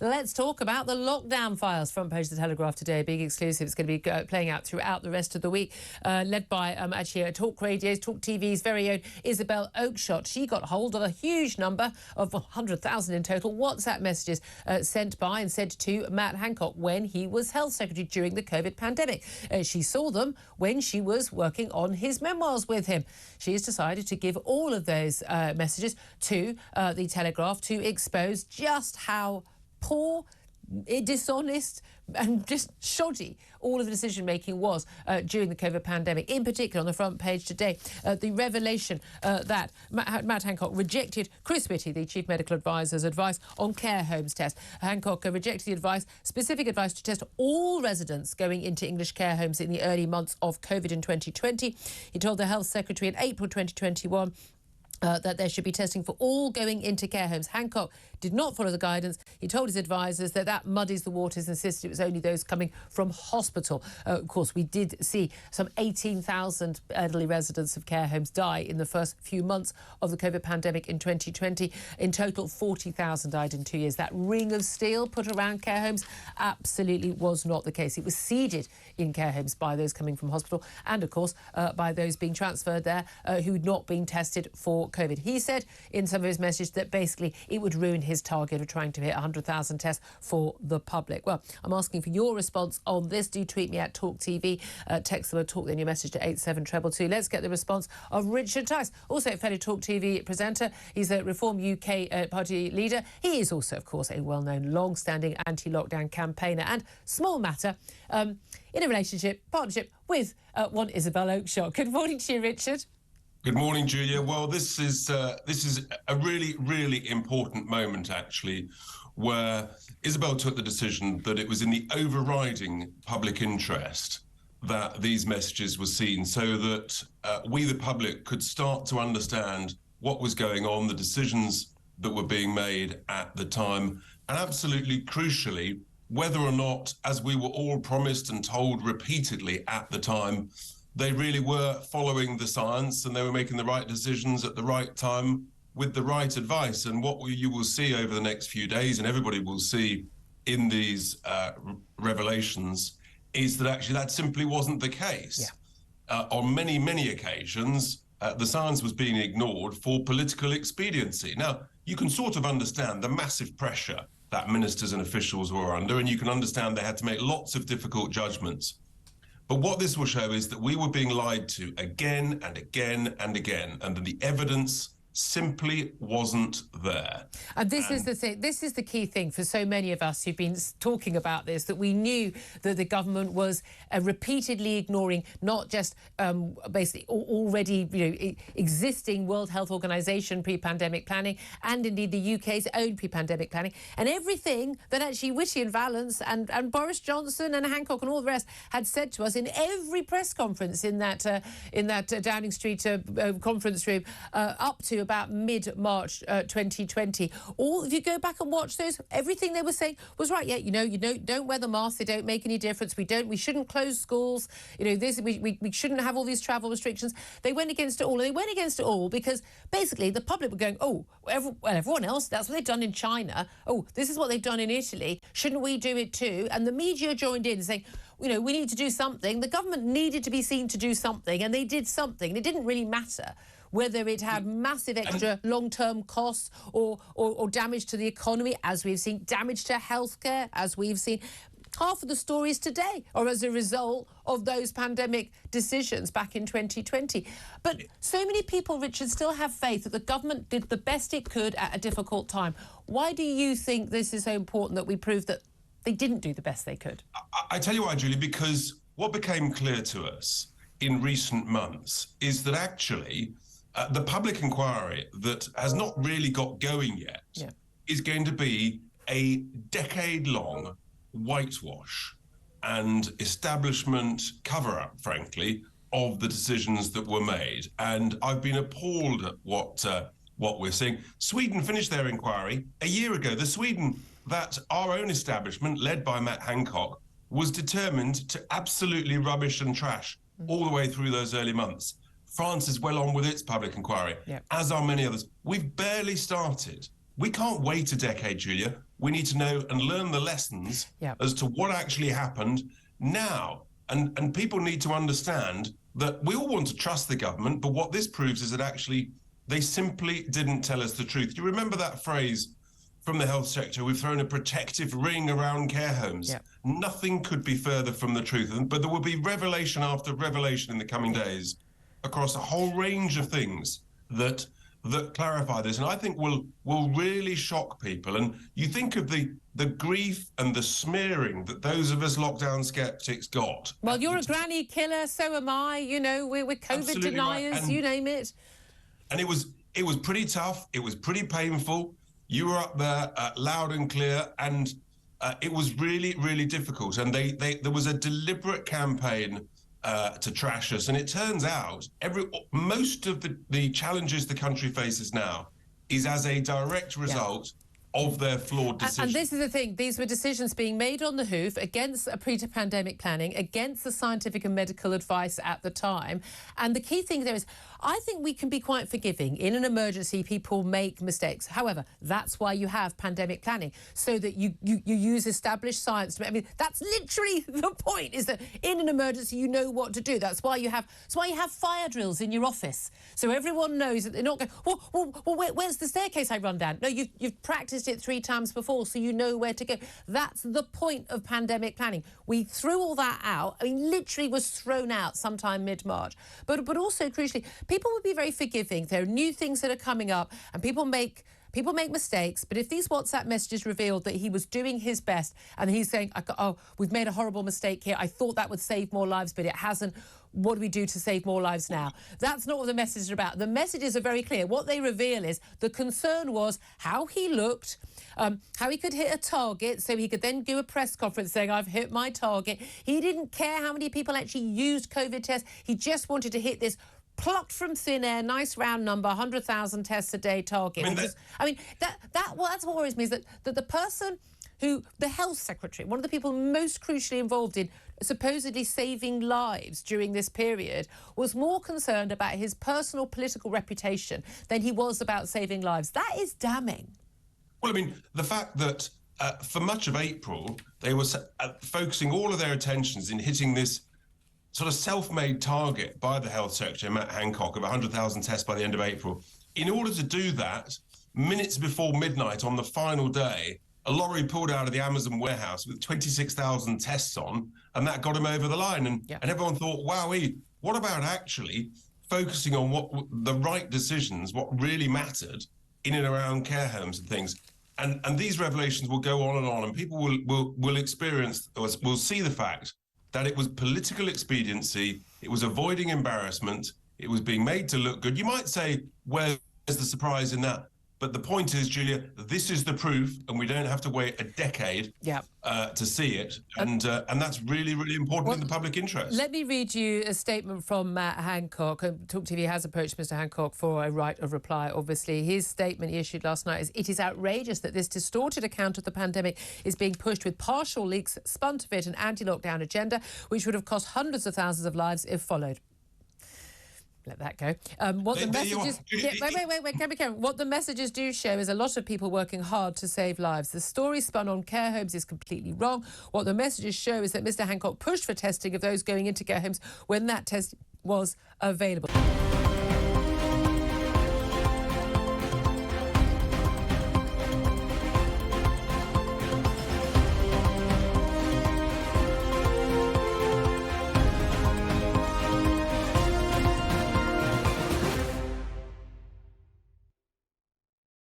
Let's talk about the lockdown files. Front page of the Telegraph today, big exclusive. It's going to be playing out throughout the rest of the week, led by actually Talk Radio's, Talk TV's very own Isabel Oakeshott. She got hold of a huge number of 100,000 in total WhatsApp messages sent by and sent to Matt Hancock when he was Health Secretary during the COVID pandemic. She saw them when she was working on his memoirs with him. She has decided to give all of those messages to the Telegraph to expose just how poor, dishonest and just shoddy all of the decision-making was during the COVID pandemic. In particular, on the front page today, the revelation that Matt Hancock rejected Chris Whitty, the Chief Medical Advisor's advice on care homes test. Hancock rejected the advice, specific advice to test all residents going into English care homes in the early months of COVID in 2020. He told the Health Secretary in April 2021 that there should be testing for all going into care homes. Hancock did not follow the guidance. He told his advisors that muddies the waters, insisted it was only those coming from hospital. Of course, we did see some 18,000 elderly residents of care homes die in the first few months of the COVID pandemic in 2020. In total, 40,000 died in 2 years. That ring of steel put around care homes absolutely was not the case. It was seeded in care homes by those coming from hospital and, of course, by those being transferred there who'd not been tested for COVID. He said in some of his messages that basically it would ruin his target of trying to hit 100,000 tests for the public. Well, I'm asking for your response on this. Do tweet me at TalkTV. Text the word talk in your message to 87222. Let's get the response of Richard Tice, also a fellow TalkTV presenter. He's a Reform UK party leader. He is also, of course, a well-known, long-standing anti-lockdown campaigner. And small matter, in a partnership with one Isabel Oakeshott. Good morning to you, Richard. Good morning, Julia. Well, this is a really, really important moment, actually, where Isabel took the decision that it was in the overriding public interest that these messages were seen so that we, the public, could start to understand what was going on, the decisions that were being made at the time, and absolutely crucially, whether or not, as we were all promised and told repeatedly at the time, they really were following the science and they were making the right decisions at the right time with the right advice. And what you will see over the next few days, and everybody will see in these revelations, is that actually that simply wasn't the case. Yeah. On many, many occasions, the science was being ignored for political expediency. Now, you can sort of understand the massive pressure that ministers and officials were under, and you can understand they had to make lots of difficult judgments. But what this will show is that we were being lied to again and again and again, and that the evidence simply wasn't there. And this is the thing. This is the key thing for so many of us who've been talking about this, that we knew that the government was repeatedly ignoring not just basically already existing World Health Organization pre-pandemic planning and indeed the UK's own pre-pandemic planning, and everything that actually Whitty and Vallance and Boris Johnson and Hancock and all the rest had said to us in every press conference in that Downing Street conference room up to about mid-March 2020. If you go back and watch those, everything they were saying was right. Yeah, don't wear the mask. They don't make any difference. We shouldn't close schools. We shouldn't have all these travel restrictions. They went against it all. And they went against it all because basically the public were going, everyone else, that's what they've done in China. Oh, this is what they've done in Italy. Shouldn't we do it too? And the media joined in saying, we need to do something. The government needed to be seen to do something, and they did something. And it didn't really matter whether it had massive extra long-term costs or damage to the economy, as we've seen, damage to healthcare, as we've seen. Half of the stories today are as a result of those pandemic decisions back in 2020. But so many people, Richard, still have faith that the government did the best it could at a difficult time. Why do you think this is so important that we prove that they didn't do the best they could? I tell you why, Julie, because what became clear to us in recent months is that actually the public inquiry that has not really got going yet is going to be a decade-long whitewash and establishment cover-up, frankly, of the decisions that were made. And I've been appalled at what we're seeing. Sweden finished their inquiry a year ago. The Sweden that our own establishment, led by Matt Hancock, was determined to absolutely rubbish and trash all the way through those early months. France is well on with its public inquiry, as are many others. We've barely started. We can't wait a decade, Julia. we need to know and learn the lessons as to what actually happened now. And people need to understand that we all want to trust the government, but what this proves is that actually they simply didn't tell us the truth. Do you remember that phrase from the health sector? We've thrown a protective ring around care homes. Nothing could be further from the truth. But there will be revelation after revelation in the coming days across a whole range of things that clarify this, and I think will really shock people. And you think of the grief and the smearing that those of us lockdown skeptics got. Well, you're a granny killer, so am I. You know, we're COVID deniers, right. You name it. And it was pretty tough. It was pretty painful. You were up there loud and clear, and it was really, really difficult. And there was a deliberate campaign to trash us, and it turns out most of the challenges the country faces now is as a direct result of their flawed decisions. And this is the thing, these were decisions being made on the hoof against a pre-pandemic planning, against the scientific and medical advice at the time. And the key thing there is, I think we can be quite forgiving. In an emergency, people make mistakes. However, that's why you have pandemic planning, so that you use established science. I mean, that's literally the point, is that in an emergency, you know what to do. That's why you have fire drills in your office, so everyone knows that they're not going, well, where's the staircase I run down? No, you've practiced it 3 times before, so you know where to go. That's the point of pandemic planning. We threw all that out. I mean, literally was thrown out sometime mid-March. But also, crucially, people would be very forgiving. There are new things that are coming up, and people make mistakes. But if these WhatsApp messages revealed that he was doing his best, and he's saying, oh, we've made a horrible mistake here, I thought that would save more lives, but it hasn't. What do we do to save more lives now? That's not what the message is about. The messages are very clear. What they reveal is the concern was how he looked, how he could hit a target, so he could then do a press conference saying, I've hit my target. He didn't care how many people actually used COVID tests. He just wanted to hit this plucked from thin air, nice round number, 100,000 tests a day target. That's what worries me, is that the person who, the health secretary, one of the people most crucially involved in supposedly saving lives during this period, was more concerned about his personal political reputation than he was about saving lives. That is damning. Well, I mean, the fact that for much of April, they were focusing all of their attentions in hitting this sort of self-made target by the health secretary, Mr Hancock, of 100,000 tests by the end of April. In order to do that, minutes before midnight on the final day, a lorry pulled out of the Amazon warehouse with 26,000 tests on, and that got him over the line. And everyone thought, wowee, what about actually focusing on what the right decisions, what really mattered in and around care homes and things? And these revelations will go on, and people will experience, or will see the fact that it was political expediency, it was avoiding embarrassment, it was being made to look good. You might say, where's the surprise in that? But the point is, Julia, this is the proof, and we don't have to wait a decade to see it. And that's really, really important in the public interest. Let me read you a statement from Mr Hancock. TalkTV has approached Mr Hancock for a right of reply, obviously. His statement he issued last night is, it is outrageous that this distorted account of the pandemic is being pushed with partial leaks spun to fit an anti-lockdown agenda, which would have cost hundreds of thousands of lives if followed. Let that go. What the messages... wait, what the messages do show is a lot of people working hard to save lives. The story spun on care homes is completely wrong. What the messages show is that Mr Hancock pushed for testing of those going into care homes when that test was available.